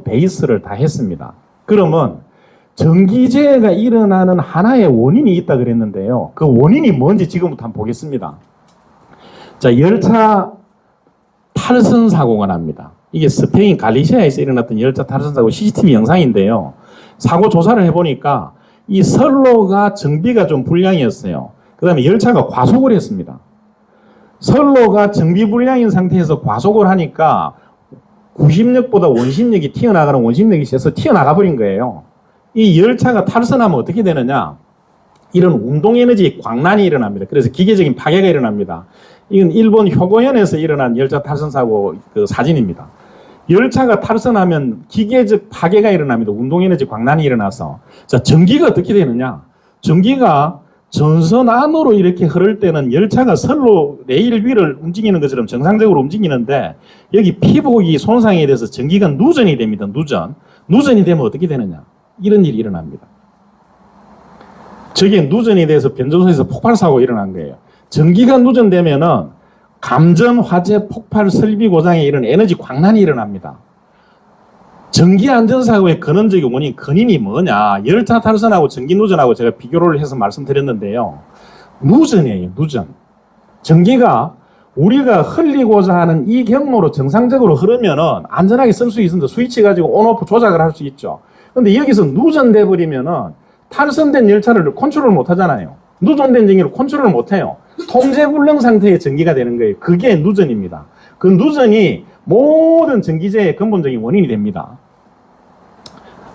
베이스를 다 했습니다. 그러면 전기재해가 일어나는 하나의 원인이 있다 그랬는데요. 그 원인이 뭔지 지금부터 한번 보겠습니다. 자, 열차 탈선 사고가 납니다. 이게 스페인 갈리시아에서 일어났던 열차 탈선 사고 CCTV 영상인데요. 사고 조사를 해보니까 이 선로가 정비가 좀 불량이었어요. 그 다음에 열차가 과속을 했습니다. 선로가 정비 불량인 상태에서 과속을 하니까 구심력보다 원심력이 튀어나가는 원심력이 세서 튀어나가 버린 거예요. 이 열차가 탈선하면 어떻게 되느냐? 이런 운동에너지 광란이 일어납니다. 그래서 기계적인 파괴가 일어납니다. 이건 일본 효고현에서 일어난 열차 탈선 사고 그 사진입니다. 열차가 탈선하면 기계적 파괴가 일어납니다. 운동에너지 광란이 일어나서. 자, 전기가 어떻게 되느냐? 전기가 전선 안으로 이렇게 흐를 때는 열차가 선로 레일 위를 움직이는 것처럼 정상적으로 움직이는데 여기 피복이 손상에 대해서 전기가 누전이 됩니다. 누전이 되면 어떻게 되느냐? 이런 일이 일어납니다. 저게 누전이 돼서 변전소에서 폭발 사고가 일어난 거예요. 전기가 누전되면은 감전, 화재, 폭발, 설비 고장에 이런 에너지 광란이 일어납니다. 전기 안전사고의 근원적인 원인, 근인이 뭐냐? 열차 탈선하고 전기 누전하고 제가 비교를 해서 말씀드렸는데요. 누전이에요, 누전. 전기가 우리가 흘리고자 하는 이 경로로 정상적으로 흐르면은 안전하게 쓸 수 있습니다. 스위치 가지고 온오프 조작을 할 수 있죠. 근데 여기서 누전돼 버리면은 탈선된 열차를 컨트롤 못 하잖아요. 누전된 전기를 컨트롤 못 해요. 통제불능 상태의 전기가 되는 거예요. 그게 누전입니다. 그 누전이 모든 전기재해의 근본적인 원인이 됩니다.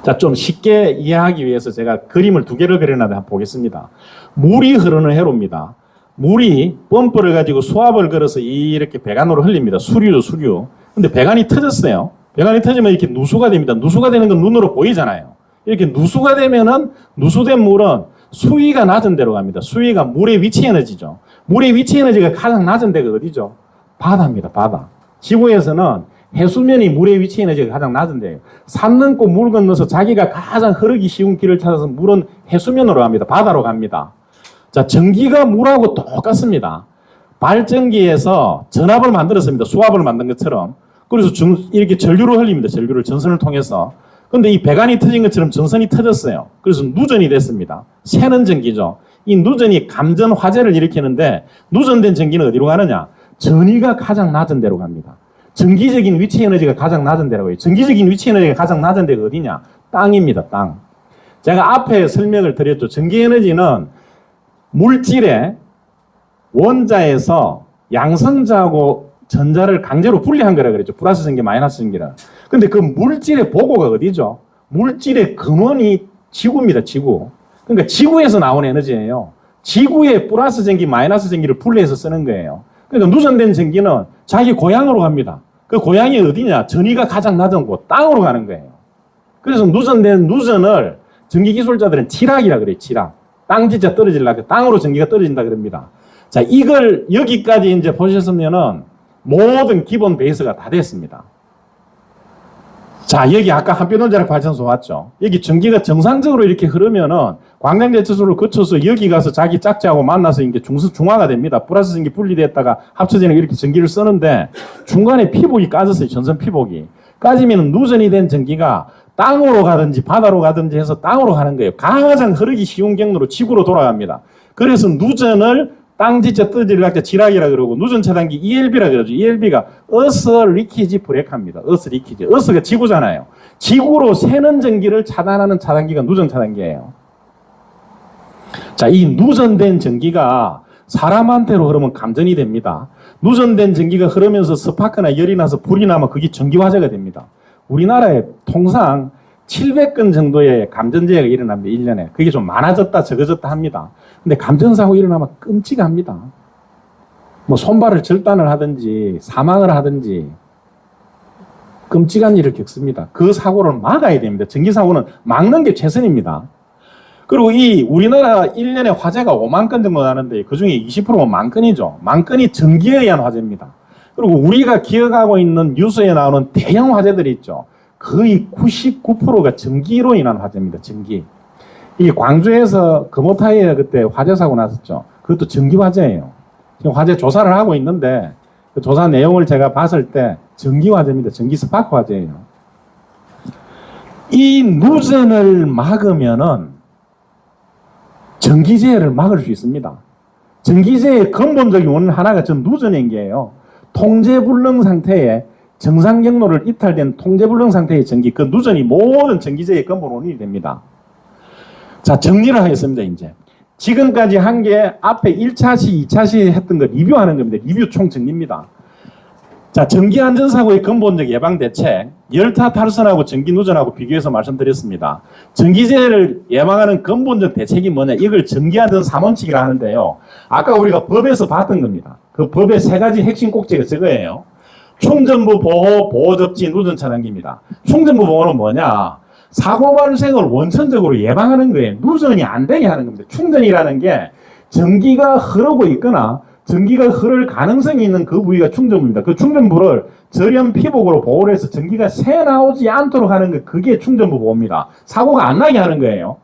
자, 좀 쉽게 이해하기 위해서 제가 그림을 두 개를 그려놨는데 한번 보겠습니다. 물이 흐르는 회로입니다. 물이 펌프를 가지고 수압을 걸어서 이렇게 배관으로 흘립니다. 수류죠, 수류. 근데 배관이 터졌어요. 배관이 터지면 이렇게 누수가 됩니다. 누수가 되는 건 눈으로 보이잖아요. 이렇게 누수가 되면은 누수된 물은 수위가 낮은 데로 갑니다. 수위가 물의 위치 에너지죠. 물의 위치 에너지가 가장 낮은 데가 어디죠? 바다입니다, 바다. 지구에서는 해수면이 물의 위치 에너지가 가장 낮은 데예요. 산 넘고 물 건너서 자기가 가장 흐르기 쉬운 길을 찾아서 물은 해수면으로 갑니다. 바다로 갑니다. 자, 전기가 물하고 똑같습니다. 발전기에서 전압을 만들었습니다. 수압을 만든 것처럼. 그래서 이렇게 전류를 흘립니다. 전류를 전선을 통해서. 근데 이 배관이 터진 것처럼 전선이 터졌어요. 그래서 누전이 됐습니다. 새는 전기죠. 이 누전이 감전 화재를 일으키는데 누전된 전기는 어디로 가느냐? 전위가 가장 낮은 데로 갑니다. 전기적인 위치 에너지가 가장 낮은 데라고 해요. 전기적인 위치 에너지가 가장 낮은 데가 어디냐? 땅입니다, 땅. 제가 앞에 설명을 드렸죠. 전기 에너지는 물질의 원자에서 양성자하고 전자를 강제로 분리한 거라 그랬죠. 플러스 전기, 마이너스 전기라. 근데 그 물질의 보고가 어디죠? 물질의 근원이 지구입니다, 지구. 그러니까 지구에서 나온 에너지예요. 지구의 플러스 전기, 마이너스 전기를 분리해서 쓰는 거예요. 그러니까 누전된 전기는 자기 고향으로 갑니다. 그 고향이 어디냐? 전위가 가장 낮은 곳, 땅으로 가는 거예요. 그래서 누전된 누전을 전기기술자들은 지락이라 그래요, 지락. 땅 진짜 떨어지려고, 땅으로 전기가 떨어진다 그럽니다. 자, 이걸 여기까지 이제 보셨으면은 모든 기본 베이스가 다 됐습니다. 자, 여기 아까 한빛원자력 발전소 왔죠. 여기 전기가 정상적으로 이렇게 흐르면은 광량제철소를 거쳐서 여기 가서 자기 짝지하고 만나서 이게 중화가 됩니다. 플러스 전기 분리됐다가 합쳐지는 이렇게 전기를 쓰는데 중간에 피복이 까졌어요. 전선 피복이. 까지면 누전이 된 전기가 땅으로 가든지 바다로 가든지 해서 땅으로 가는 거예요. 가장 흐르기 쉬운 경로로 지구로 돌아갑니다. 그래서 누전을 땅 지체 떠질락자 지락이라 그러고 누전 차단기 ELB라 그러죠. ELB가 어스 리키지 브레이크입니다. 어스 리키지. 어스가 지구잖아요. 지구로 새는 전기를 차단하는 차단기가 누전 차단기예요. 자, 이 누전된 전기가 사람한테로 흐르면 감전이 됩니다. 누전된 전기가 흐르면서 스파크나 열이 나서 불이 나면 그게 전기화재가 됩니다. 우리나라에 통상 700건 정도의 감전재해가 일어납니다. 1년에. 그게 좀 많아졌다 적어졌다 합니다. 근데 감전사고 일어나면 끔찍합니다. 뭐 손발을 절단을 하든지 사망을 하든지 끔찍한 일을 겪습니다. 그 사고를 막아야 됩니다. 전기사고는 막는 게 최선입니다. 그리고 이 우리나라 1년에 화재가 5만 건 정도 나는데 그중에 20%는 만 건이죠. 만 건이 전기에 의한 화재입니다. 그리고 우리가 기억하고 있는 뉴스에 나오는 대형 화재들이 있죠. 거의 99%가 전기로 인한 화재입니다. 전기. 이 광주에서 금호타이에 그때 화재 사고 났었죠. 그것도 전기 화재예요. 지금 화재 조사를 하고 있는데 그 조사 내용을 제가 봤을 때 전기 화재입니다. 전기 스파크 화재예요. 이 누전을 막으면은 전기재해를 막을 수 있습니다. 전기재해의 근본적인 원인 하나가 전 누전인 게요. 통제불능 상태에 정상 경로를 이탈된 통제불능 상태의 전기, 그 누전이 모든 전기재해의 근본 원인이 됩니다. 자, 정리를 하겠습니다, 이제. 지금까지 한 게 앞에 1차시, 2차시 했던 거 리뷰하는 겁니다. 리뷰 총 정리입니다. 자, 전기안전사고의 근본적 예방대책, 열타 탈선하고 전기 누전하고 비교해서 말씀드렸습니다. 전기재해를 예방하는 근본적 대책이 뭐냐, 이걸 전기안전 3원칙이라 하는데요. 아까 우리가 법에서 봤던 겁니다. 그 법의 세 가지 핵심 꼭지가 저거예요. 충전부 보호, 보호접지, 누전 차단기입니다. 충전부 보호는 뭐냐, 사고 발생을 원천적으로 예방하는 거예요. 누전이 안 되게 하는 겁니다. 충전이라는 게 전기가 흐르고 있거나 전기가 흐를 가능성이 있는 그 부위가 충전부입니다. 그 충전부를 절연 피복으로 보호를 해서 전기가 새 나오지 않도록 하는 거, 그게 충전부 보호입니다. 사고가 안 나게 하는 거예요.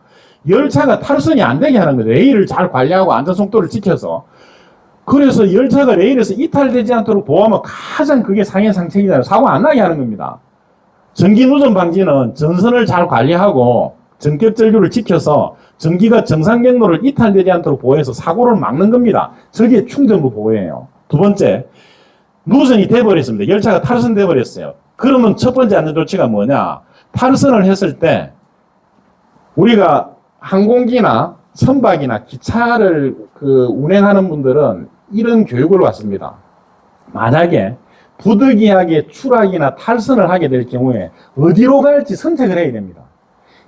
열차가 탈선이 안 되게 하는 거예요. 레일을 잘 관리하고 안전속도를 지켜서. 그래서 열차가 레일에서 이탈되지 않도록 보호하면 가장 그게 상해상책이잖아요. 사고 안 나게 하는 겁니다. 전기 누전 방지는 전선을 잘 관리하고 전격 전류를 지켜서 전기가 정상 경로를 이탈되지 않도록 보호해서 사고를 막는 겁니다. 저게 충전부 보호예요. 두 번째, 누전이 돼버렸습니다. 열차가 탈선돼 버렸어요. 그러면 첫 번째 안전 조치가 뭐냐? 탈선을 했을 때 우리가 항공기나 선박이나 기차를 운행하는 분들은 이런 교육을 받습니다. 만약에 부득이하게 추락이나 탈선을 하게 될 경우에 어디로 갈지 선택을 해야 됩니다.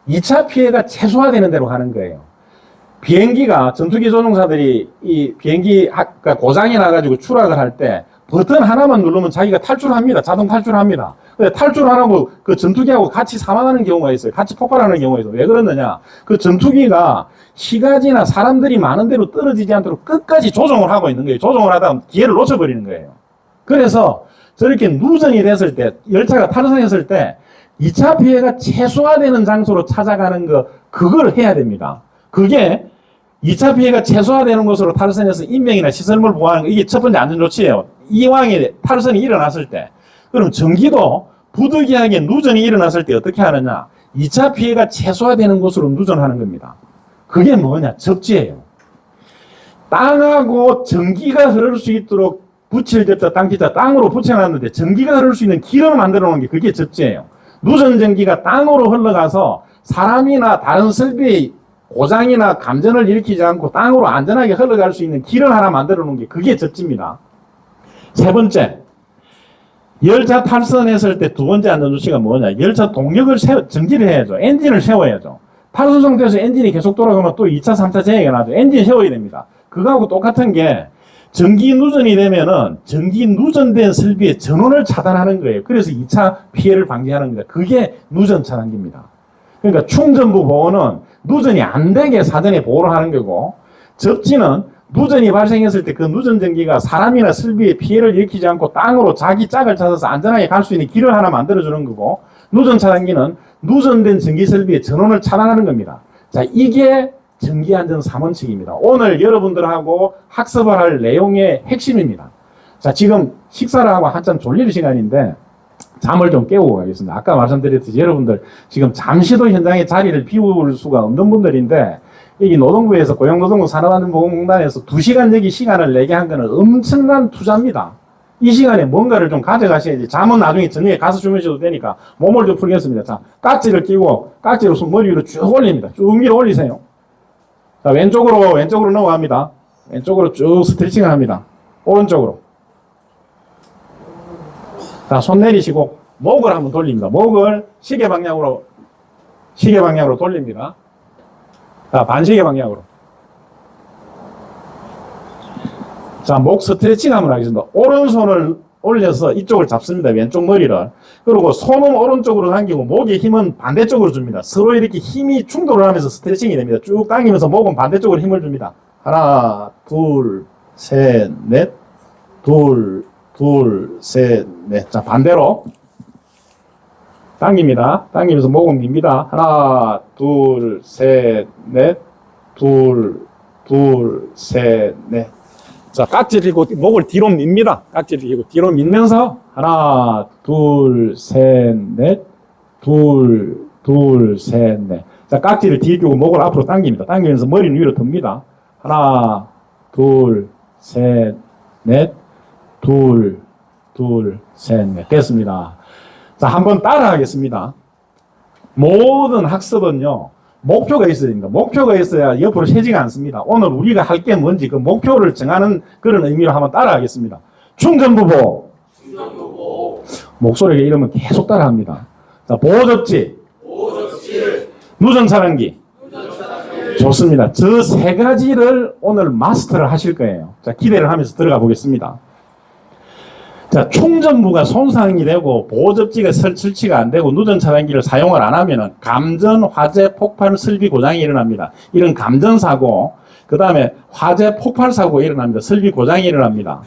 2차 피해가 최소화되는 대로 가는 거예요. 비행기가, 전투기 조종사들이 이 비행기 고장이 나가지고 추락을 할 때 버튼 하나만 누르면 자기가 탈출합니다. 자동 탈출합니다. 근데 탈출 안 하고 그 전투기하고 같이 사망하는 경우가 있어요. 같이 폭발하는 경우가 있어요. 왜 그러느냐? 그 전투기가 시가지나 사람들이 많은 데로 떨어지지 않도록 끝까지 조종을 하고 있는 거예요. 조종을 하다가 기회를 놓쳐버리는 거예요. 그래서 저렇게 누전이 됐을 때, 열차가 탈선했을 때 2차 피해가 최소화되는 장소로 찾아가는 거, 그걸 해야 됩니다. 그게 2차 피해가 최소화되는 곳으로 탈선해서 인명이나 시설물 보호하는 거, 이게 첫 번째 안전조치예요. 이왕에 탈선이 일어났을 때. 그럼 전기도 부득이하게 누전이 일어났을 때 어떻게 하느냐? 2차 피해가 최소화되는 곳으로 누전하는 겁니다. 그게 뭐냐? 접지예요. 땅하고 전기가 흐를 수 있도록 부칠됐다 땅기자 땅으로 붙여놨는데 전기가 흐를 수 있는 길을 만들어 놓은 게 그게 접지예요. 누전 전기가 땅으로 흘러가서 사람이나 다른 설비의 고장이나 감전을 일으키지 않고 땅으로 안전하게 흘러갈 수 있는 길을 하나 만들어 놓은 게 그게 접지입니다. 세 번째, 열차 탈선했을 때 두 번째 안전조치가 뭐냐? 열차 동력을 정지를 해야죠. 엔진을 세워야죠. 탈선 상태에서 엔진이 계속 돌아가면 또 2차, 3차 재해가 나죠. 엔진 세워야 됩니다. 그거하고 똑같은 게 전기 누전이 되면은 전기 누전된 설비의 전원을 차단하는 거예요. 그래서 2차 피해를 방지하는 겁니다. 그게 누전 차단기입니다. 그러니까 충전부 보호는 누전이 안 되게 사전에 보호를 하는 거고, 접지는 누전이 발생했을 때 그 누전 전기가 사람이나 설비에 피해를 일으키지 않고 땅으로 자기 짝을 찾아서 안전하게 갈 수 있는 길을 하나 만들어주는 거고, 누전 차단기는 누전된 전기 설비의 전원을 차단하는 겁니다. 자, 이게 전기안전 3원칙입니다. 오늘 여러분들하고 학습을 할 내용의 핵심입니다. 자, 지금 식사를 하고 한참 졸릴 시간인데 잠을 좀 깨우고 가겠습니다. 아까 말씀드렸듯이 여러분들 지금 잠시도 현장에 자리를 비울 수가 없는 분들인데, 여기 노동부에서 고용노동부 산업안전보건공단에서 2시간 여기 시간을 내게 한 거는 엄청난 투자입니다. 이 시간에 뭔가를 좀 가져가셔야지. 잠은 나중에 저녁에 가서 주무셔도 되니까 몸을 좀 풀겠습니다. 자, 깍지를 끼고 깍지로 손 머리 위로 쭉 올립니다. 쭉 위로 올리세요. 자, 왼쪽으로 넘어갑니다. 왼쪽으로 쭉 스트레칭을 합니다. 오른쪽으로. 자, 손 내리시고 목을 한번 돌립니다. 목을 시계 방향으로 돌립니다. 자, 반시계 방향으로. 자, 목 스트레칭 한번 하겠습니다. 오른손을 올려서 이쪽을 잡습니다. 왼쪽 머리를. 그리고 손은 오른쪽으로 당기고 목의 힘은 반대쪽으로 줍니다. 서로 이렇게 힘이 충돌을 하면서 스트레칭이 됩니다. 쭉 당기면서 목은 반대쪽으로 힘을 줍니다. 하나, 둘, 셋, 넷. 둘, 셋, 넷. 자, 반대로. 당깁니다. 당기면서 목은 밉니다. 하나, 둘, 셋, 넷. 둘, 셋, 넷. 자, 깍지를 쥐고 목을 뒤로 밉니다. 깍지를 쥐고 뒤로 밀면서 하나, 둘, 셋, 넷. 둘, 둘, 셋, 넷. 자, 깍지를 뒤에 끼고 목을 앞으로 당깁니다. 당기면서 머리는 위로 듭니다. 하나, 둘, 셋, 넷, 둘, 셋, 넷. 됐습니다. 자, 한번 따라 하겠습니다. 모든 학습은요, 목표가 있어야 됩니다. 목표가 있어야 옆으로 새지가 않습니다. 오늘 우리가 할 게 뭔지 그 목표를 정하는 그런 의미로 한번 따라 하겠습니다. 충전부보. 목소리가 이러면 계속 따라 합니다. 자, 보호접지. 누전차단기. 좋습니다. 저 세 가지를 오늘 마스터를 하실 거예요. 자, 기대를 하면서 들어가 보겠습니다. 자, 충전부가 손상이 되고 보호접지가 설치가 안 되고 누전차단기를 사용을 안 하면은 감전, 화재, 폭발, 설비 고장이 일어납니다. 이런 감전 사고, 그 다음에 화재, 폭발 사고가 일어납니다. 설비 고장이 일어납니다.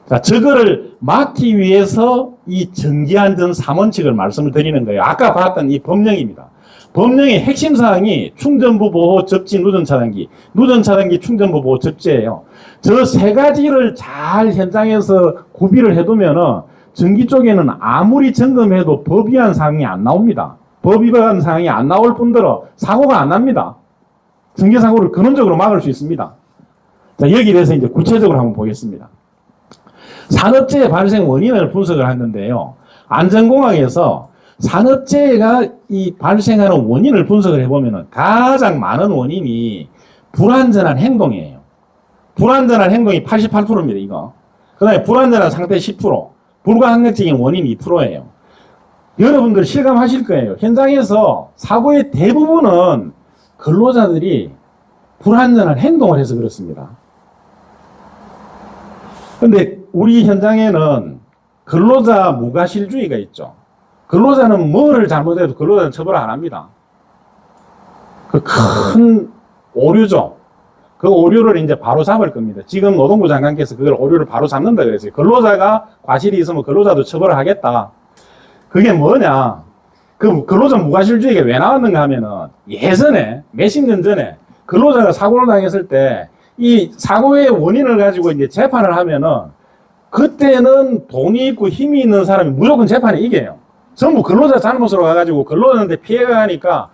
자, 저거를 막기 위해서 이 전기안전 3원칙을 말씀을 드리는 거예요. 아까 봤던 이 법령입니다. 법령의 핵심 사항이 충전부 보호 접지 누전차단기, 누전차단기 충전부 보호 접지예요. 저 세 가지를 잘 현장에서 구비를 해두면은 전기 쪽에는 아무리 점검해도 법 위반 사항이 안 나옵니다. 법 위반 사항이 안 나올 뿐더러 사고가 안 납니다. 전기 사고를 근원적으로 막을 수 있습니다. 자, 여기에 대해서 이제 구체적으로 한번 보겠습니다. 산업재해 발생 원인을 분석을 했는데요. 안전공학에서 산업재해가 이 발생하는 원인을 분석을 해보면 가장 많은 원인이 불안전한 행동이에요. 불안전한 행동이 88%입니다, 이거. 그 다음에 불안전한 상태 10%, 불가항력적인 원인 2%예요. 여러분들 실감하실 거예요. 현장에서 사고의 대부분은 근로자들이 불안전한 행동을 해서 그렇습니다. 근데 우리 현장에는 근로자 무과실주의가 있죠. 근로자는 뭐를 잘못해도 근로자는 처벌을 안 합니다. 그 큰 오류죠. 그 오류를 이제 바로 잡을 겁니다. 지금 노동부 장관께서 그걸 오류를 바로 잡는다 그랬어요. 근로자가 과실이 있으면 근로자도 처벌을 하겠다. 그게 뭐냐. 그 근로자 무과실주의가 왜 나왔는가 하면은 예전에 몇십 년 전에 근로자가 사고를 당했을 때 이 사고의 원인을 가지고 이제 재판을 하면은 그때는 돈이 있고 힘이 있는 사람이 무조건 재판에 이겨요. 전부 근로자 잘못으로 가가지고 근로자한테 피해가 가니까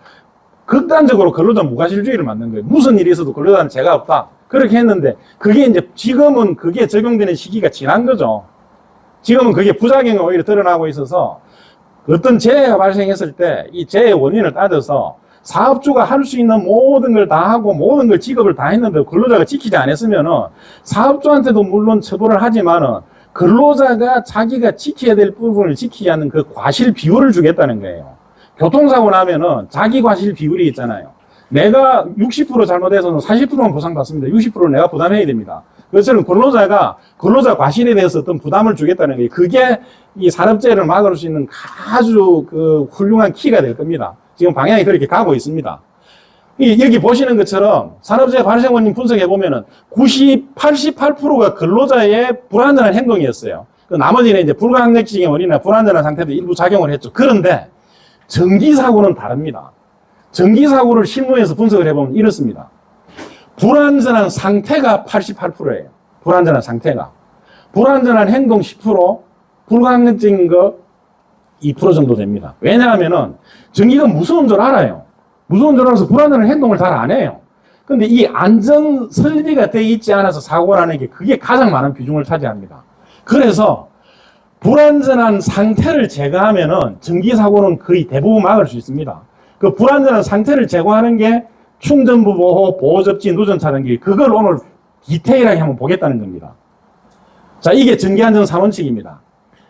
극단적으로 근로자 무과실주의를 만든 거예요. 무슨 일이 있어도 근로자는 죄가 없다. 그렇게 했는데 그게 이제 지금은 그게 적용되는 시기가 지난 거죠. 지금은 그게 부작용이 오히려 드러나고 있어서 어떤 재해가 발생했을 때 이 재해 원인을 따져서 사업주가 할 수 있는 모든 걸 다 하고 모든 걸 직업을 다 했는데 근로자가 지키지 않았으면은 사업주한테도 물론 처벌을 하지만은 근로자가 자기가 지켜야 될 부분을 지키지 않는 그 과실 비율을 주겠다는 거예요. 교통사고 나면은 자기 과실 비율이 있잖아요. 내가 60% 잘못해서는 40%만 보상받습니다. 60%는 내가 부담해야 됩니다. 그것처럼 근로자가 근로자 과실에 대해서 어떤 부담을 주겠다는 거예요. 그게 이 산업재해를 막을 수 있는 아주 그 훌륭한 키가 될 겁니다. 지금 방향이 그렇게 가고 있습니다. 여기 보시는 것처럼 산업재해 발생 원인 분석해 보면은 88%가 근로자의 불안전한 행동이었어요. 나머지는 이제 불가항력적인 원인이나 불안전한 상태도 일부 작용을 했죠. 그런데 전기사고는 다릅니다. 전기사고를 실무에서 분석을 해보면 이렇습니다. 불안전한 상태가 88%예요. 불안전한 상태가. 불안전한 행동 10%, 불가항력적인 거 2% 정도 됩니다. 왜냐하면은 전기가 무서운 줄 알아요. 무서운 줄 알아서 불안전한 행동을 잘 안 해요. 근데 이 안전 설비가 돼 있지 않아서 사고가 나는 게 그게 가장 많은 비중을 차지합니다. 그래서 불안전한 상태를 제거하면은 전기사고는 거의 대부분 막을 수 있습니다. 그 불안전한 상태를 제거하는 게 충전부 보호, 보호접지, 누전차단기, 그걸 오늘 디테일하게 한번 보겠다는 겁니다. 자, 이게 전기안전 3원칙입니다.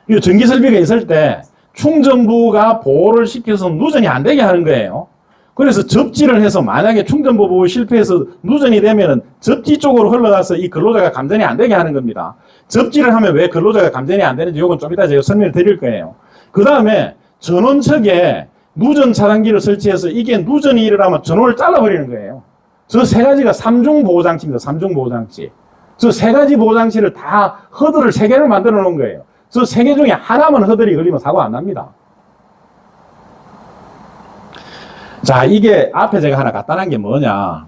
이 전기설비가 있을 때 충전부가 보호를 시켜서 누전이 안 되게 하는 거예요. 그래서 접지를 해서 만약에 충전부 보호 실패해서 누전이 되면은 접지 쪽으로 흘러가서 이 근로자가 감전이 안 되게 하는 겁니다. 접지를 하면 왜 근로자가 감전이 안 되는지 이건 좀 이따 제가 설명을 드릴 거예요. 그 다음에 전원측에 누전 차단기를 설치해서 이게 누전이 일어나면 전원을 잘라버리는 거예요. 저 세 가지가 3중 보호장치입니다. 3중 보호장치. 저 세 가지 보호장치를 다 허들을 3개를 만들어 놓은 거예요. 저 3개 중에 하나만 허들이 걸리면 사고 안 납니다. 자, 이게 앞에 제가 하나 갖다 놓은 게 뭐냐.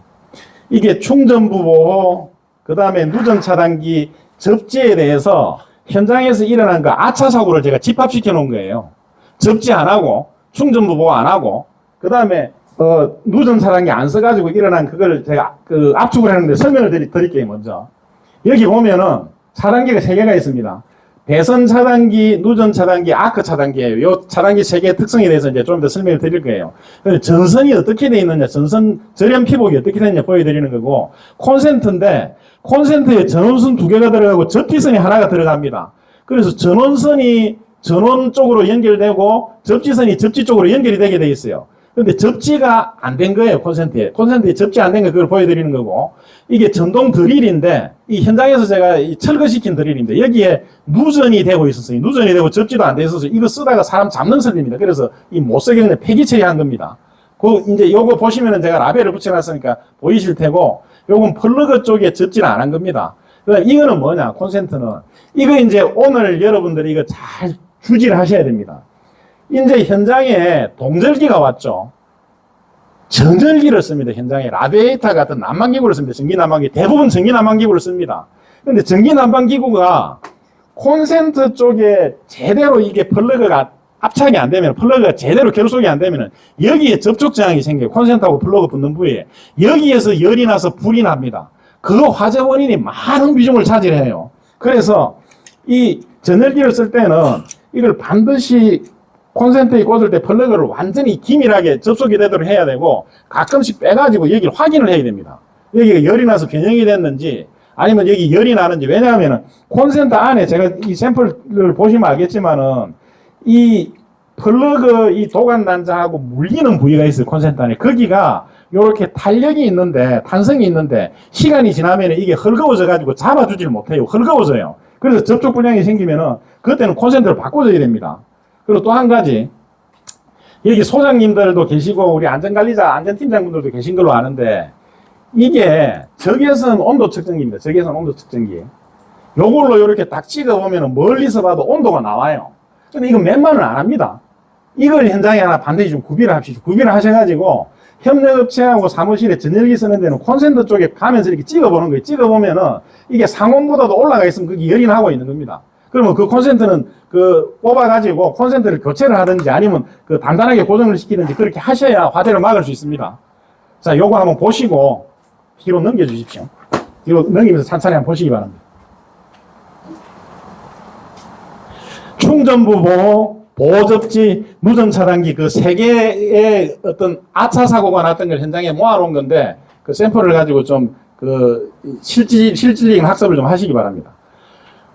이게 충전부 보호, 그 다음에 누전 차단기 접지에 대해서 현장에서 일어난 그 아차 사고를 제가 집합시켜 놓은 거예요. 접지 안 하고, 충전부 보호 안 하고, 그 다음에 누전 차단기 안 써가지고 일어난 그걸 제가 압축을 했는데 설명을 드릴게요. 먼저 여기 보면은 차단기가 3개가 있습니다. 배선 차단기, 누전 차단기, 아크 차단기예요. 요 차단기 3개의 특성에 대해서 이제 좀 더 설명을 드릴 거예요. 전선이 어떻게 되어 있느냐, 전선 절연 피복이 어떻게 되느냐 보여드리는 거고, 콘센트인데 콘센트에 전원선 2개가 들어가고 접지선이 하나가 들어갑니다. 그래서 전원선이 전원 쪽으로 연결되고 접지선이 접지 쪽으로 연결이 되게 돼 있어요. 근데 접지가 안 된 거예요, 콘센트에. 콘센트에 접지 안 된 거 그걸 보여드리는 거고, 이게 전동 드릴인데, 이 현장에서 제가 철거시킨 드릴인데, 여기에 누전이 되고 있었어요. 누전이 되고 접지도 안 돼 있어서 이거 쓰다가 사람 잡는 설비입니다. 그래서 이 못 쓰겠네 폐기 처리한 겁니다. 이제 요거 보시면은 제가 라벨을 붙여놨으니까 보이실 테고, 요건 플러그 쪽에 접지를 안 한 겁니다. 그러니까 이거는 뭐냐, 콘센트는. 이거 이제 오늘 여러분들이 이거 잘 주지를 하셔야 됩니다. 이제 현장에 동절기가 왔죠. 전절기를 씁니다. 현장에 라디에이터 같은 난방기구를 씁니다. 전기난방기 대부분 전기난방기구를 씁니다. 근데 전기난방기구가 콘센트 쪽에 제대로 이게 플러그가 압착이 안 되면, 플러그가 제대로 결속이 안 되면 여기에 접촉 저항이 생겨요. 콘센트하고 플러그 붙는 부위에. 여기에서 열이 나서 불이 납니다. 그 화재 원인이 많은 비중을 차지해요. 그래서 이 전열기를 쓸 때는 이걸 반드시 콘센트에 꽂을 때 플러그를 완전히 기밀하게 접속이 되도록 해야 되고, 가끔씩 빼가지고 여기를 확인을 해야 됩니다. 여기가 열이 나서 변형이 됐는지 아니면 여기 열이 나는지. 왜냐하면 콘센트 안에 제가 이 샘플을 보시면 알겠지만은 이 플러그 이 도관 단자하고 물리는 부위가 있어요. 콘센트 안에. 거기가 이렇게 탄력이 있는데, 탄성이 있는데 시간이 지나면 이게 헐거워져 가지고 잡아주질 못해요. 헐거워져요. 그래서 접촉 불량이 생기면은 그때는 콘센트를 바꿔줘야 됩니다. 그리고 또 한 가지, 여기 소장님들도 계시고 우리 안전관리자, 안전팀장분들도 계신 걸로 아는데, 이게 적외선 온도 측정기입니다. 적외선 온도 측정기. 요걸로 이렇게 딱 찍어보면 멀리서 봐도 온도가 나와요. 근데 이거 웬만은 안 합니다. 이걸 현장에 하나 반드시 좀 구비를 합시다. 구비를 하셔가지고 협력업체하고 사무실에 전열기 쓰는 데는 콘센트 쪽에 가면서 이렇게 찍어보는 거예요. 찍어보면은 이게 상온보다도 올라가 있으면 그게 열이 나고 있는 겁니다. 그러면 그 콘센트는 뽑아가지고 콘센트를 교체를 하든지 아니면 단단하게 고정을 시키든지 그렇게 하셔야 화재를 막을 수 있습니다. 자, 요거 한번 보시고 뒤로 넘겨주십시오. 뒤로 넘기면서 천천히 한번 보시기 바랍니다. 충전부 보호접지, 누전차단기 그 3개의 어떤 아차 사고가 났던 걸 현장에 모아놓은 건데, 그 샘플을 가지고 좀 실질적인 학습을 좀 하시기 바랍니다.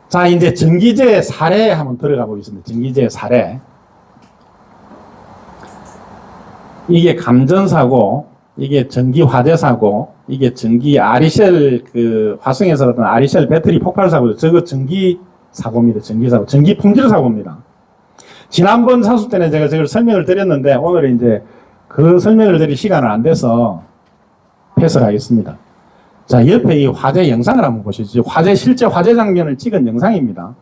자, 이제 전기재 사례 한번 들어가 보겠습니다. 전기재 사례. 이게 감전사고, 이게 전기 화재사고, 이게 전기 아리셀, 화성에서 어떤 아리셀 배터리 폭발사고, 저거 전기 사고입니다. 전기 사고. 전기 품질 사고입니다. 지난번 사수 때는 제가 저걸 설명을 드렸는데, 오늘 이제 그 설명을 드릴 시간은 안 돼서 패스를 하겠습니다. 자, 옆에 이 화재 영상을 한번 보시죠. 실제 화재 장면을 찍은 영상입니다.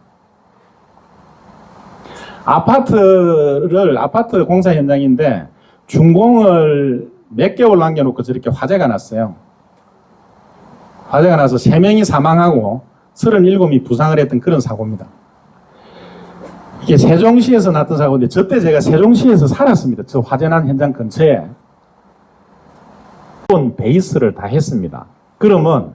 아파트 공사 현장인데, 준공을 몇 개월 남겨놓고 저렇게 화재가 났어요. 화재가 나서 3명이 사망하고 37명이 부상을 했던 그런 사고입니다. 이게 세종시에서 났던 사고인데, 저때 제가 세종시에서 살았습니다. 저 화재 난 현장 근처에. 베이스를 다 했습니다. 그러면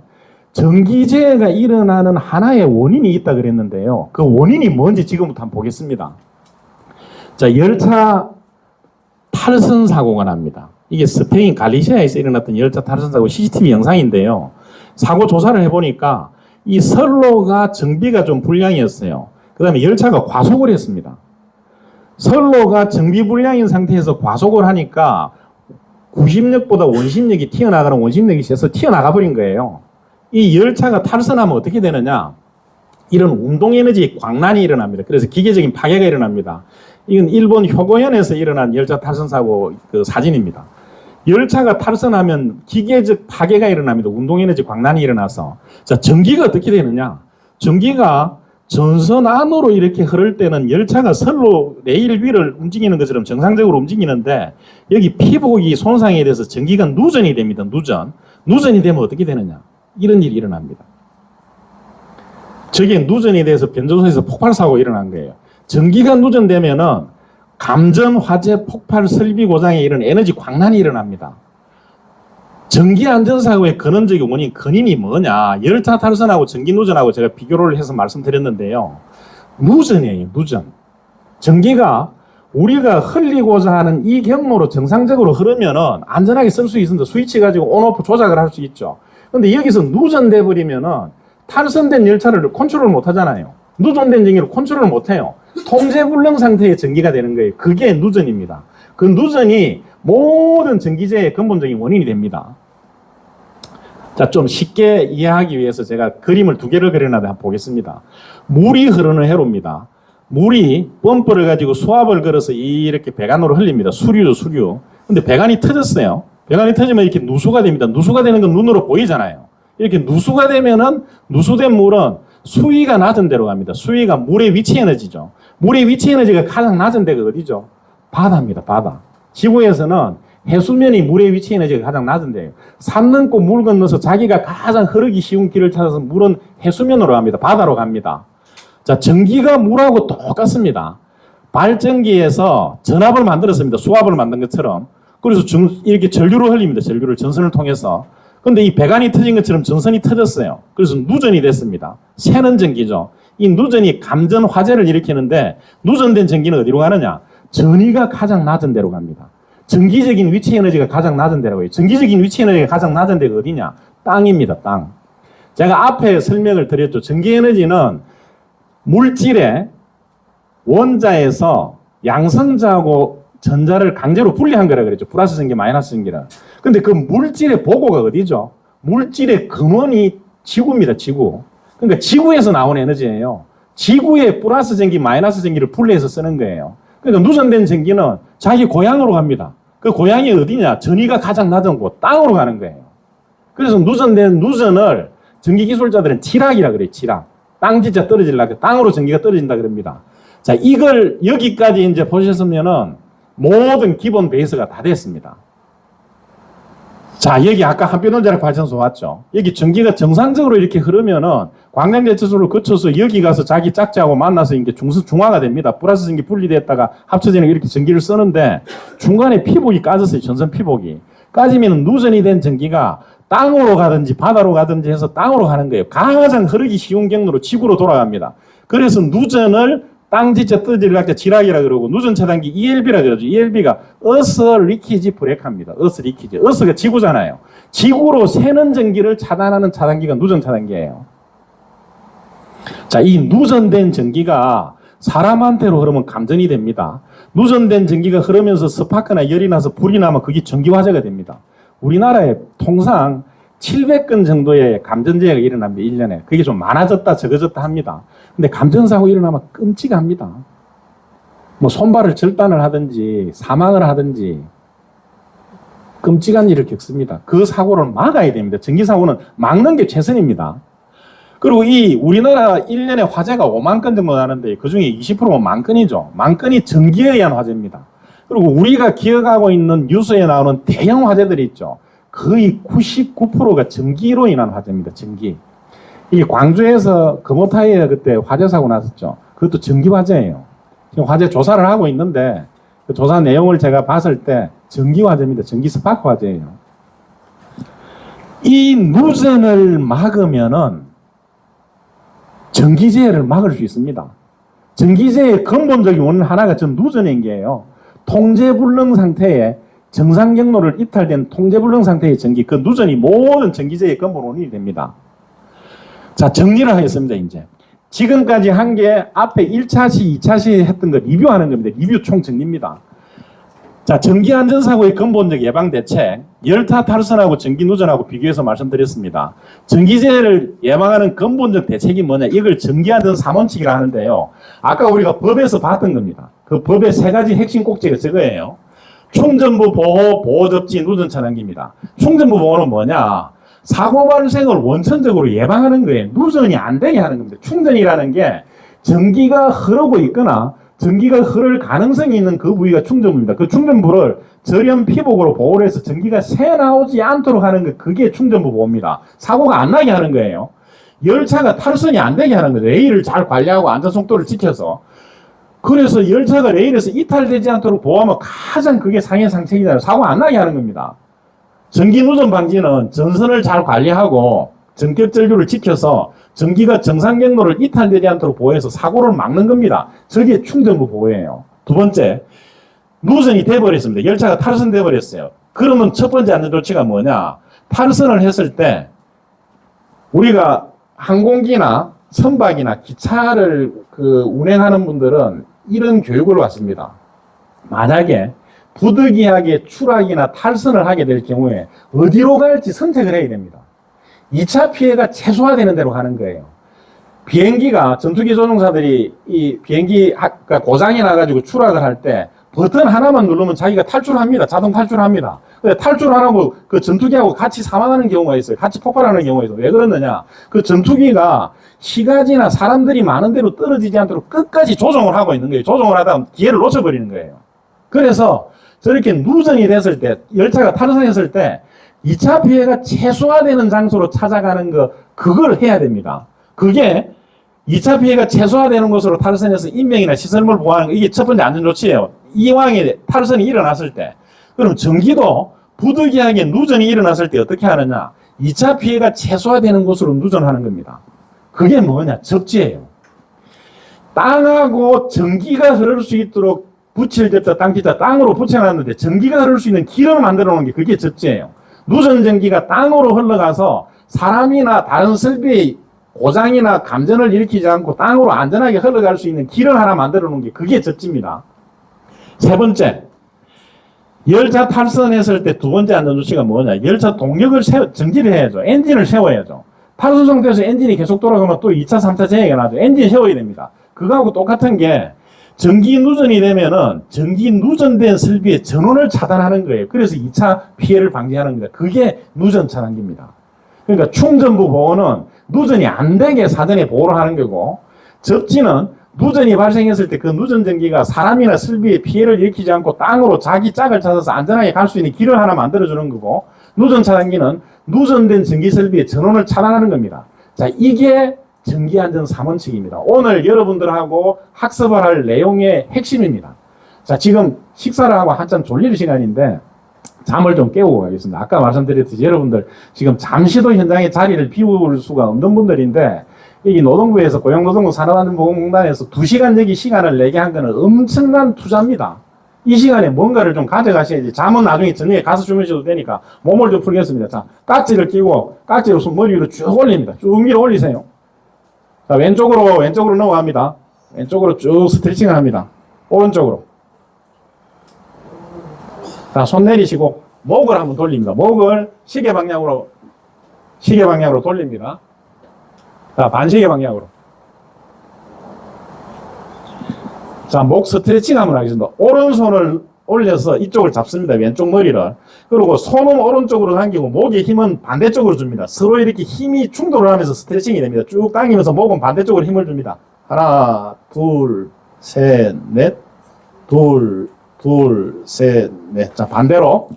전기재해가 일어나는 하나의 원인이 있다 그랬는데요. 그 원인이 뭔지 지금부터 한번 보겠습니다. 자, 열차 탈선 사고가 납니다. 이게 스페인 갈리시아에서 일어났던 열차 탈선 사고 CCTV 영상인데요. 사고 조사를 해보니까 이 선로가 정비가 좀 불량이었어요. 그 다음에 열차가 과속을 했습니다. 선로가 정비 불량인 상태에서 과속을 하니까 구심력보다 원심력이 튀어나가는 원심력이 세서 튀어나가 버린 거예요. 이 열차가 탈선하면 어떻게 되느냐? 이런 운동에너지 광란이 일어납니다. 그래서 기계적인 파괴가 일어납니다. 이건 일본 효고현에서 일어난 열차 탈선 사고 사진입니다. 열차가 탈선하면 기계적 파괴가 일어납니다. 운동에너지 광란이 일어나서. 자, 전기가 어떻게 되느냐? 전기가 전선 안으로 이렇게 흐를 때는 열차가 선로 레일 위를 움직이는 것처럼 정상적으로 움직이는데, 여기 피복이 손상이 돼서 전기가 누전이 됩니다. 누전이 되면 어떻게 되느냐? 이런 일이 일어납니다. 저게 누전이 돼서 변조소에서 폭발사고가 일어난 거예요. 전기가 누전되면은 감전, 화재, 폭발, 설비 고장에 이런 에너지 광란이 일어납니다. 전기 안전사고의 근원적인 원인, 근인이 뭐냐? 열차 탈선하고 전기 누전하고 제가 비교를 해서 말씀드렸는데요. 누전이에요, 누전. 전기가 우리가 흘리고자 하는 이 경로로 정상적으로 흐르면은 안전하게 쓸 수 있습니다. 스위치 가지고 온오프 조작을 할 수 있죠. 근데 여기서 누전돼 버리면은 탈선된 열차를 컨트롤 못 하잖아요. 누전된 전기를 컨트롤 못 해요. 통제불능 상태의 전기가 되는 거예요. 그게 누전입니다. 그 누전이 모든 전기재의 근본적인 원인이 됩니다. 자, 좀 쉽게 이해하기 위해서 제가 그림을 두 개를 그려놨는데 한번 보겠습니다. 물이 흐르는 회로입니다. 물이 펌프를 가지고 수압을 걸어서 이렇게 배관으로 흘립니다. 수류죠, 수류. 근데 배관이 터졌어요. 배관이 터지면 이렇게 누수가 됩니다. 누수가 되는 건 눈으로 보이잖아요. 이렇게 누수가 되면은 누수된 물은 수위가 낮은 데로 갑니다. 수위가 물의 위치 에너지죠. 물의 위치 에너지가 가장 낮은 데가 어디죠? 바다입니다, 바다. 지구에서는 해수면이 물의 위치 에너지가 가장 낮은 데예요. 산 넘고 물 건너서 자기가 가장 흐르기 쉬운 길을 찾아서 물은 해수면으로 갑니다. 바다로 갑니다. 자, 전기가 물하고 똑같습니다. 발전기에서 전압을 만들었습니다. 수압을 만든 것처럼. 그래서 이렇게 전류를 흘립니다. 전류를 전선을 통해서. 근데 이 배관이 터진 것처럼 전선이 터졌어요. 그래서 누전이 됐습니다. 새는 전기죠. 이 누전이 감전 화재를 일으키는데 누전된 전기는 어디로 가느냐? 전위가 가장 낮은 데로 갑니다. 전기적인 위치 에너지가 가장 낮은 데라고 해요. 전기적인 위치 에너지가 가장 낮은 데가 어디냐? 땅입니다, 땅. 제가 앞에 설명을 드렸죠. 전기 에너지는 물질의 원자에서 양성자하고 전자를 강제로 분리한 거라 그랬죠. 플러스 전기, 마이너스 전기를. 근데 그 물질의 보고가 어디죠? 물질의 근원이 지구입니다, 지구. 그러니까 지구에서 나온 에너지예요. 지구의 플러스 전기, 마이너스 전기를 분리해서 쓰는 거예요. 그러니까 누전된 전기는 자기 고향으로 갑니다. 그 고향이 어디냐? 전위가 가장 낮은 곳, 땅으로 가는 거예요. 그래서 누전된 누전을 전기 기술자들은 지락이라 그래요, 지락. 땅 진짜 떨어지려고 땅으로 전기가 떨어진다 그럽니다. 자, 이걸 여기까지 이제 보셨으면은 모든 기본 베이스가 다 됐습니다. 자, 여기 아까 한빛원자력 발전소 왔죠. 여기 전기가 정상적으로 이렇게 흐르면은 관광대처소를 거쳐서 여기 가서 자기 짝지하고 만나서 이게 중화가 됩니다. 플러스 전기 분리됐다가 합쳐지는 이렇게 전기를 쓰는데 중간에 피복이 까졌어요. 전선 피복이. 까지면 누전이 된 전기가 땅으로 가든지 바다로 가든지 해서 땅으로 가는 거예요. 가장 흐르기 쉬운 경로로 지구로 돌아갑니다. 그래서 누전을 땅 지자 떠질락자 지락이라 그러고 누전 차단기 ELB라 그러죠. ELB가 어스 리키지 브레이크입니다. 어스 리키지. 어스가 지구잖아요. 지구로 새는 전기를 차단하는 차단기가 누전 차단기예요. 자, 이 누전된 전기가 사람한테로 흐르면 감전이 됩니다. 누전된 전기가 흐르면서 스파크나 열이 나서 불이 나면 그게 전기 화재가 됩니다. 우리나라에 통상 700건 정도의 감전재해가 일어납니다. 1년에. 그게 좀 많아졌다 적어졌다 합니다. 근데 감전사고 일어나면 끔찍합니다. 뭐 손발을 절단을 하든지 사망을 하든지 끔찍한 일을 겪습니다. 그 사고를 막아야 됩니다. 전기사고는 막는 게 최선입니다. 그리고 이 우리나라 1년에 화재가 5만 건 정도 나는데 그중에 20%면 만 건이죠. 만 건이 전기에 의한 화재입니다. 그리고 우리가 기억하고 있는 뉴스에 나오는 대형 화재들이 있죠. 거의 99%가 전기로 인한 화재입니다. 전기. 이 광주에서 금호타이에 그때 화재 사고 났었죠. 그것도 전기 화재예요. 지금 화재 조사를 하고 있는데 그 조사 내용을 제가 봤을 때 전기 화재입니다. 전기 스파크 화재예요. 이 누전을 막으면은 전기재해를 막을 수 있습니다. 전기재해의 근본적인 원인 하나가 전 누전인 게요. 통제불능 상태에 정상 경로를 이탈된 통제불능 상태의 전기, 그 누전이 모든 전기재해의 근본 원인이 됩니다. 자, 정리를 하겠습니다, 이제. 지금까지 한 게 앞에 1차시, 2차시 했던 거 리뷰하는 겁니다. 리뷰 총정리입니다. 자, 전기안전사고의 근본적 예방대책, 열타 탈선하고 전기누전하고 비교해서 말씀드렸습니다. 전기재해를 예방하는 근본적 대책이 뭐냐, 이걸 전기안전3원칙이라 하는데요. 아까 우리가 법에서 봤던 겁니다. 그 법의 세 가지 핵심 꼭지가 저거예요. 충전부 보호, 보호접지, 누전 차단기입니다. 충전부 보호는 뭐냐, 사고 발생을 원천적으로 예방하는 거예요. 누전이 안 되게 하는 겁니다. 충전이라는 게 전기가 흐르고 있거나 전기가 흐를 가능성이 있는 그 부위가 충전부입니다. 그 충전부를 절연 피복으로 보호를 해서 전기가 새 나오지 않도록 하는 거, 그게 충전부 보호입니다. 사고가 안 나게 하는 거예요. 열차가 탈선이 안 되게 하는 거죠. A를 잘 관리하고 안전속도를 지켜서. 그래서 열차가 레일에서 이탈되지 않도록 보호하면 가장 그게 상해 상책이잖아요. 사고 안 나게 하는 겁니다. 전기 누전 방지는 전선을 잘 관리하고 전격 전류를 지켜서 전기가 정상 경로를 이탈되지 않도록 보호해서 사고를 막는 겁니다. 저게 충전부 보호예요. 두 번째, 누전이 돼버렸습니다. 열차가 탈선돼 버렸어요. 그러면 첫 번째 안전 조치가 뭐냐? 탈선을 했을 때 우리가 항공기나 선박이나 기차를 운행하는 분들은 이런 교육을 받습니다. 만약에 부득이하게 추락이나 탈선을 하게 될 경우에 어디로 갈지 선택을 해야 됩니다. 2차 피해가 최소화되는 대로 가는 거예요. 비행기가 전투기 조종사들이 이 비행기 고장이 나가지고 추락을 할 때 버튼 하나만 누르면 자기가 탈출합니다. 자동 탈출합니다. 근데 탈출 안 하고 그 전투기하고 같이 사망하는 경우가 있어요. 같이 폭발하는 경우가 있어요. 왜 그러느냐? 그 전투기가 시가지나 사람들이 많은 데로 떨어지지 않도록 끝까지 조종을 하고 있는 거예요. 조종을 하다 기회를 놓쳐버리는 거예요. 그래서 저렇게 누전이 됐을 때, 열차가 탈선했을 때 2차 피해가 최소화되는 장소로 찾아가는 그걸 해야 됩니다. 그게 2차 피해가 최소화되는 곳으로 탈선해서 인명이나 시설물 보호하는 거, 이게 첫 번째 안전조치예요. 이왕에 탈선이 일어났을 때. 그럼 전기도 부득이하게 누전이 일어났을 때 어떻게 하느냐? 2차 피해가 최소화되는 곳으로 누전하는 겁니다. 그게 뭐냐? 접지예요. 땅하고 전기가 흐를 수 있도록 붙일졌다 땅기자 땅으로 붙여놨는데 전기가 흐를 수 있는 길을 만들어 놓은 게 그게 접지예요. 누전 전기가 땅으로 흘러가서 사람이나 다른 설비의 고장이나 감전을 일으키지 않고 땅으로 안전하게 흘러갈 수 있는 길을 하나 만들어 놓은 게 그게 접지입니다. 세 번째, 열차 탈선했을 때 두 번째 안전조치가 뭐냐? 열차 동력을 정지를 해야죠. 엔진을 세워야죠. 탈선 상태에서 엔진이 계속 돌아가면 또 2차, 3차 재해가 나죠. 엔진 세워야 됩니다. 그거하고 똑같은 게 전기 누전이 되면은 전기 누전된 설비의 전원을 차단하는 거예요. 그래서 2차 피해를 방지하는 겁니다. 그게 누전 차단기입니다. 그러니까 충전부 보호는 누전이 안 되게 사전에 보호를 하는 거고, 접지는 누전이 발생했을 때 그 누전 전기가 사람이나 설비에 피해를 일으키지 않고 땅으로 자기 짝을 찾아서 안전하게 갈 수 있는 길을 하나 만들어주는 거고, 누전 차단기는 누전된 전기 설비의 전원을 차단하는 겁니다. 자, 이게 전기안전 3원칙입니다. 오늘 여러분들하고 학습을 할 내용의 핵심입니다. 자, 지금 식사를 하고 한참 졸릴 시간인데 잠을 좀 깨우고 가겠습니다. 아까 말씀드렸듯이 여러분들 지금 잠시도 현장에 자리를 비울 수가 없는 분들인데, 이 노동부에서 고용노동부 산업안전보건공단에서 2시간 여기 시간을 내게 한 거는 엄청난 투자입니다. 이 시간에 뭔가를 좀 가져가셔야지. 잠은 나중에 저녁에 가서 주무셔도 되니까 몸을 좀 풀겠습니다. 자, 깍지를 끼고 깍지로 머리 위로 쭉 올립니다. 쭉 위로 올리세요. 자, 왼쪽으로 넘어갑니다. 왼쪽으로 쭉 스트레칭을 합니다. 오른쪽으로. 자, 손 내리시고 목을 한번 돌립니다. 목을 시계 방향으로 돌립니다. 자, 반시계 방향으로. 자, 목 스트레칭 한번 하겠습니다. 오른손을 올려서 이쪽을 잡습니다. 왼쪽 머리를. 그리고 손은 오른쪽으로 당기고 목의 힘은 반대쪽으로 줍니다. 서로 이렇게 힘이 충돌을 하면서 스트레칭이 됩니다. 쭉 당기면서 목은 반대쪽으로 힘을 줍니다. 하나, 둘, 셋, 넷. 둘, 셋, 넷. 자, 반대로.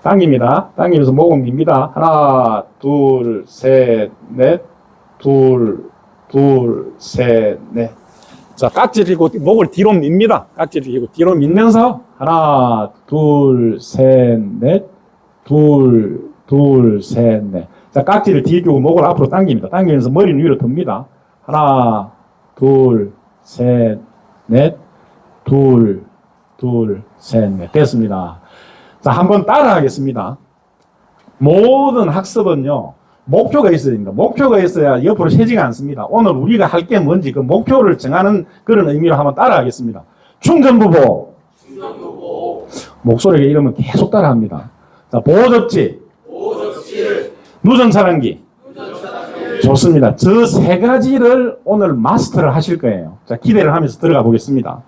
당깁니다. 당기면서 목은 밉니다. 하나, 둘, 셋, 넷. 둘, 셋, 넷. 자, 깍지를 쥐고 목을 뒤로 밉니다. 깍지를 쥐고 뒤로 밀면서 하나, 둘, 셋, 넷. 둘, 셋, 넷. 자, 깍지를 뒤에 끼고 목을 앞으로 당깁니다. 당기면서 머리는 위로 듭니다. 하나, 둘, 셋, 넷. 둘, 셋, 넷. 됐습니다. 자, 한번 따라 하겠습니다. 모든 학습은요, 목표가 있어야 됩니다. 목표가 있어야 옆으로 새지가 않습니다. 오늘 우리가 할 게 뭔지 그 목표를 정하는 그런 의미로 한번 따라 하겠습니다. 충전부보. 목소리가 이러면 계속 따라 합니다. 자, 보호접지. 누전 차단기. 좋습니다. 저 세 가지를 오늘 마스터를 하실 거예요. 자, 기대를 하면서 들어가 보겠습니다.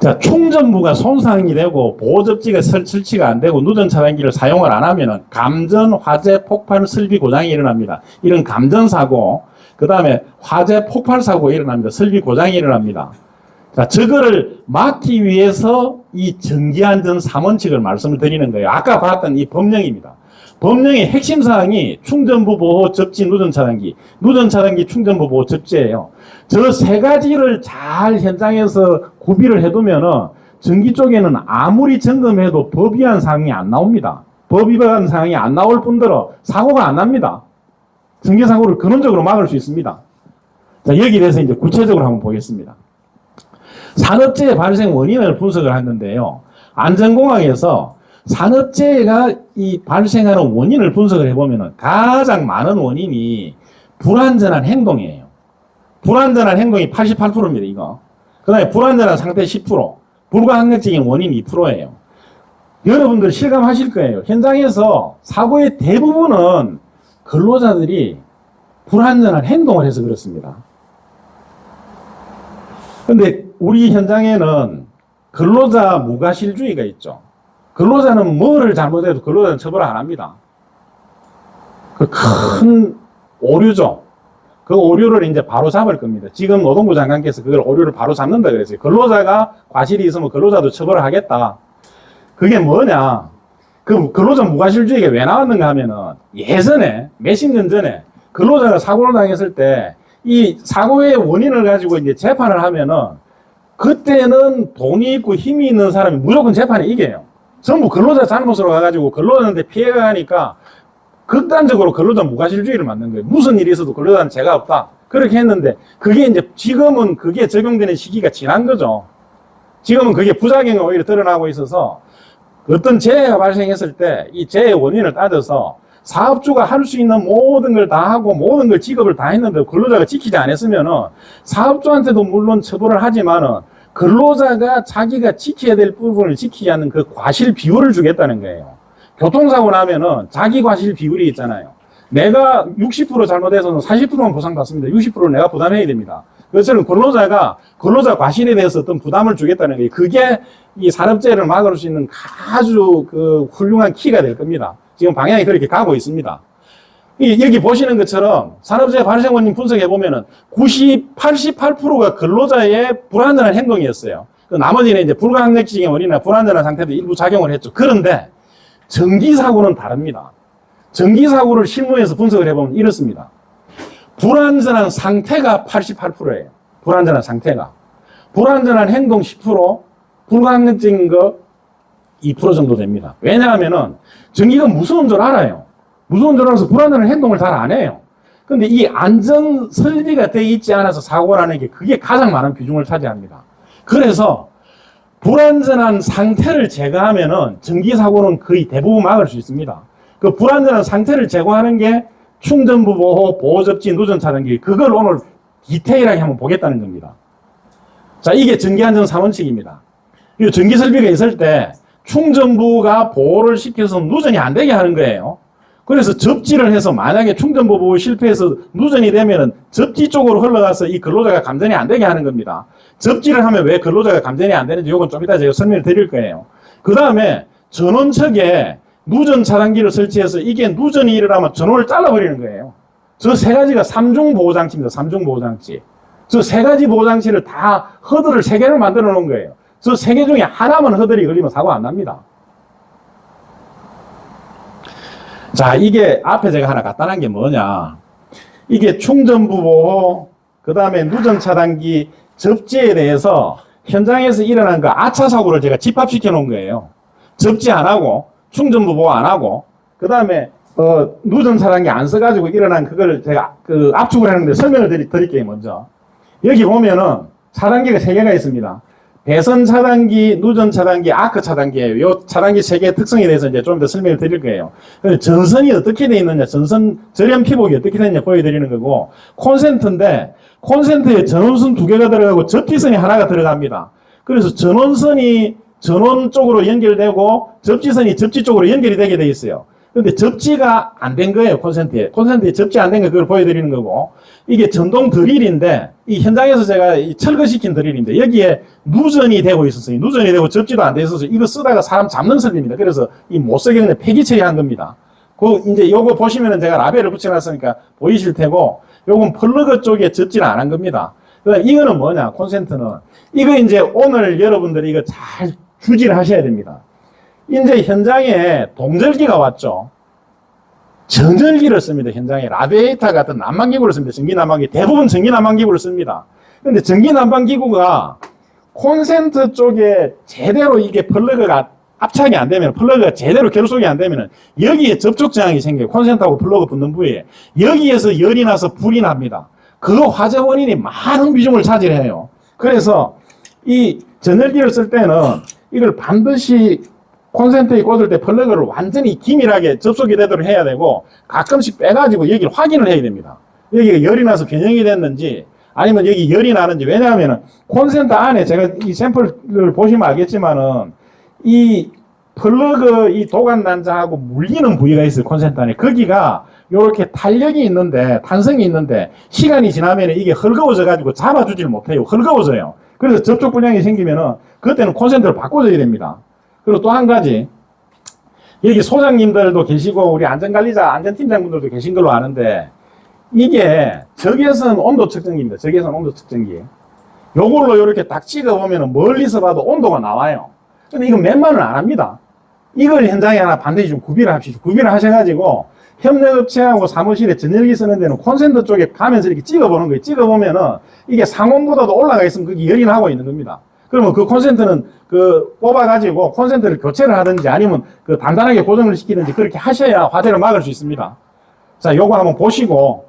자, 충전부가 손상이 되고 보호접지가 설치가 안 되고 누전 차단기를 사용을 안 하면은 감전, 화재, 폭발, 설비 고장이 일어납니다. 이런 감전 사고, 그 다음에 화재, 폭발 사고가 일어납니다. 설비 고장이 일어납니다. 자, 저거를 막기 위해서 이 전기안전 3원칙을 말씀을 드리는 거예요. 아까 봤던 이 법령입니다. 법령의 핵심 사항이 충전부 보호, 접지, 누전 차단기, 누전 차단기, 충전부 보호, 접지예요. 저 세 가지를 잘 현장에서 구비를 해두면은 전기 쪽에는 아무리 점검해도 법 위반 사항이 안 나옵니다. 법 위반 사항이 안 나올 뿐더러 사고가 안 납니다. 전기 사고를 근원적으로 막을 수 있습니다. 자, 여기에 대해서 이제 구체적으로 한번 보겠습니다. 산업재해 발생 원인을 분석을 했는데요. 안전공학에서 산업재해가 이 발생하는 원인을 분석을 해보면 가장 많은 원인이 불안전한 행동이에요. 불안전한 행동이 88%입니다, 이거. 그 다음에 불안전한 상태 10%, 불가항력적인 원인 2%예요. 여러분들 실감하실 거예요. 현장에서 사고의 대부분은 근로자들이 불안전한 행동을 해서 그렇습니다. 근데 우리 현장에는 근로자 무과실주의가 있죠. 근로자는 뭐를 잘못해도 근로자는 처벌 안 합니다. 그 큰 오류죠. 그 오류를 이제 바로 잡을 겁니다. 지금 노동부 장관께서 그걸 오류를 바로 잡는다 그랬어요. 근로자가 과실이 있으면 근로자도 처벌을 하겠다. 그게 뭐냐? 그 근로자 무과실주의가 왜 나왔는가 하면은 예전에 몇십 년 전에 근로자가 사고를 당했을 때 이 사고의 원인을 가지고 이제 재판을 하면은 그때는 돈이 있고 힘이 있는 사람이 무조건 재판에 이겨요. 전부 근로자 잘못으로 가가지고 근로자한테 피해가 가니까 극단적으로 근로자 무과실주의를 만든 거예요. 무슨 일이 있어도 근로자는 죄가 없다. 그렇게 했는데 그게 이제 지금은 그게 적용되는 시기가 지난 거죠. 지금은 그게 부작용이 오히려 드러나고 있어서 어떤 재해가 발생했을 때 이 재해의 원인을 따져서 사업주가 할 수 있는 모든 걸 다 하고 모든 걸 직업을 다 했는데 근로자가 지키지 않았으면은 사업주한테도 물론 처벌을 하지만은 근로자가 자기가 지켜야 될 부분을 지키지 않는 그 과실 비율을 주겠다는 거예요. 교통사고 나면은 자기 과실 비율이 있잖아요. 내가 60% 잘못해서는 40%만 보상받습니다. 60%를 내가 부담해야 됩니다. 그것처럼 근로자가 근로자 과실에 대해서 어떤 부담을 주겠다는 거예요. 그게 이 산업재해를 막을 수 있는 아주 그 훌륭한 키가 될 겁니다. 지금 방향이 그렇게 가고 있습니다. 여기 보시는 것처럼 산업재해 발생 원인 분석해 보면은 88%가 근로자의 불안전한 행동이었어요. 그 나머지는 이제 불가항력적인 원인이나 불안전한 상태도 일부 작용을 했죠. 그런데 전기사고는 다릅니다. 전기사고를 실무에서 분석을 해보면 이렇습니다. 불안전한 상태가 88%예요. 불안전한 상태가. 불안전한 행동 10%, 불가항력적인 거 2% 정도 됩니다. 왜냐하면은 전기가 무서운 줄 알아요. 무서운 줄 알아서 불안전한 행동을 잘 안 해요. 근데 이 안전 설비가 되어 있지 않아서 사고가 나는 게 그게 가장 많은 비중을 차지합니다. 그래서 불안전한 상태를 제거하면은 전기사고는 거의 대부분 막을 수 있습니다. 그 불안전한 상태를 제거하는 게 충전부 보호, 보호접지, 누전 차단기, 그걸 오늘 디테일하게 한번 보겠다는 겁니다. 자, 이게 전기안전 3원칙입니다. 이 전기설비가 있을 때 충전부가 보호를 시켜서 누전이 안 되게 하는 거예요. 그래서 접지를 해서 만약에 충전부 보호 실패해서 누전이 되면은 접지 쪽으로 흘러가서 이 근로자가 감전이 안 되게 하는 겁니다. 접지를 하면 왜 근로자가 감전이 안 되는지 이건 좀 이따 제가 설명을 드릴 거예요. 그 다음에 전원측에 누전 차단기를 설치해서 이게 누전이 일어나면 전원을 잘라버리는 거예요. 저 세 가지가 3중 보호장치입니다. 3중 보호장치. 저 세 가지 보호장치를 다 허들을 세 개를 만들어 놓은 거예요. 저 세 개 중에 하나만 허들이 걸리면 사고 안 납니다. 자, 이게 앞에 제가 하나 갖다 놓은 게 뭐냐. 이게 충전부 보호, 그 다음에 누전 차단기 접지에 대해서 현장에서 일어난 그 아차 사고를 제가 집합시켜 놓은 거예요. 접지 안 하고, 충전부 보호 안 하고, 그 다음에, 누전 차단기 안 써가지고 일어난 그걸 제가 압축을 하는데 설명을 드릴게요, 먼저. 여기 보면은 차단기가 3개가 있습니다. 배선 차단기, 누전 차단기, 아크 차단기예요. 요 차단기 3개의 특성에 대해서 이제 좀 더 설명을 드릴 거예요. 전선이 어떻게 되어 있느냐, 전선 절연 피복이 어떻게 되느냐 보여드리는 거고, 콘센트인데, 콘센트에 전원선 2개가 들어가고 접지선이 하나가 들어갑니다. 그래서 전원선이 전원 쪽으로 연결되고 접지선이 접지 쪽으로 연결이 되게 돼 있어요. 근데 접지가 안 된 거예요, 콘센트에. 콘센트에 접지 안 된 거 그걸 보여드리는 거고, 이게 전동 드릴인데, 이 현장에서 제가 철거시킨 드릴인데, 여기에 누전이 되고 있었어요. 누전이 되고 접지도 안 돼 있어서 이거 쓰다가 사람 잡는 설비입니다. 그래서 이 못 쓰게 그냥 폐기 처리한 겁니다. 이제 요거 보시면은 제가 라벨을 붙여놨으니까 보이실 테고, 요건 플러그 쪽에 접지를 안 한 겁니다. 그다음 이거는 뭐냐, 콘센트는. 이거 이제 오늘 여러분들이 이거 잘 주지를 하셔야 됩니다. 이제 현장에 동절기가 왔죠. 전열기를 씁니다. 현장에 라디에이터 같은 난방기구를 씁니다. 전기난방기 대부분 전기난방기구를 씁니다. 그런데 전기난방기구가 콘센트 쪽에 제대로 이게 플러그가 압착이 안 되면, 플러그가 제대로 결속이 안 되면 여기에 접촉 저항이 생겨요. 콘센트하고 플러그 붙는 부위에. 여기에서 열이 나서 불이 납니다. 그 화재 원인이 많은 비중을 차지해요. 그래서 이 전열기를 쓸 때는 이걸 반드시 콘센트에 꽂을 때 플러그를 완전히 기밀하게 접속이 되도록 해야 되고, 가끔씩 빼가지고 여기를 확인을 해야 됩니다. 여기가 열이 나서 변형이 됐는지 아니면 여기 열이 나는지. 왜냐하면 콘센트 안에, 제가 이 샘플을 보시면 알겠지만은 이 플러그 이 도관 단자하고 물리는 부위가 있어요. 콘센트 안에. 거기가 이렇게 탄력이 있는데, 탄성이 있는데 시간이 지나면 이게 헐거워져 가지고 잡아주질 못해요. 헐거워져요. 그래서 접촉 불량이 생기면은 그때는 콘센트를 바꿔줘야 됩니다. 그리고 또 한 가지, 여기 소장님들도 계시고 우리 안전관리자, 안전팀장분들도 계신 걸로 아는데, 이게 적외선 온도 측정기입니다. 적외선 온도 측정기. 요걸로 이렇게 딱 찍어보면 멀리서 봐도 온도가 나와요. 근데 이건 웬만은 안 합니다. 이걸 현장에 하나 반드시 좀 구비를 합시다. 구비를 하셔가지고 협력업체하고 사무실에 전열기 쓰는 데는 콘센트 쪽에 가면서 이렇게 찍어보는 거예요. 찍어보면은 이게 상온보다도 올라가 있으면 그게 열이 나고 있는 겁니다. 그러면 그 콘센트는 그 뽑아가지고 콘센트를 교체를 하든지 아니면 그 단단하게 고정을 시키든지 그렇게 하셔야 화재를 막을 수 있습니다. 자, 요거 한번 보시고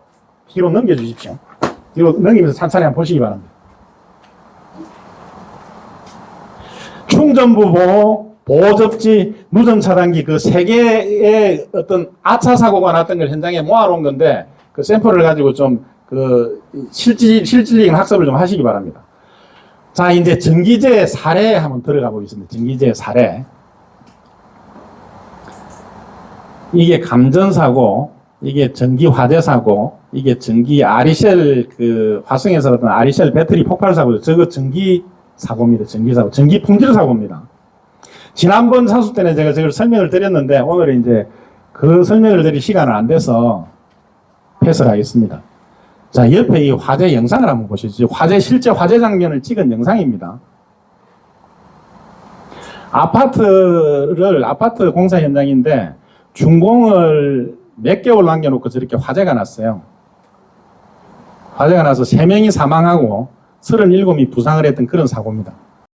뒤로 넘겨주십시오. 뒤로 넘기면서 천천히 한번 보시기 바랍니다. 충전부 보호, 보호접지, 누전차단기 그 세 개의 어떤 아차 사고가 났던 걸 현장에 모아놓은 건데, 그 샘플을 가지고 좀 그 실질적인 학습을 좀 하시기 바랍니다. 자, 이제 전기재 사례 한번 들어가 보겠습니다. 전기재 사례. 이게 감전사고, 이게 전기 화재사고, 이게 전기 아리셀 그 화성에서 어떤 아리셀 배터리 폭발사고, 저거 전기 사고입니다. 전기사고. 전기 품질 사고입니다. 지난번 사수 때는 제가 저걸 설명을 드렸는데, 오늘은 이제 그 설명을 드릴 시간은 안 돼서 패스를 하겠습니다. 자, 옆에 이 화재 영상을 한번 보시죠. 실제 화재 장면을 찍은 영상입니다. 아파트 공사 현장인데, 준공을 몇 개월 남겨놓고 저렇게 화재가 났어요. 화재가 나서 3명이 사망하고 37명이 부상을 했던 그런 사고입니다.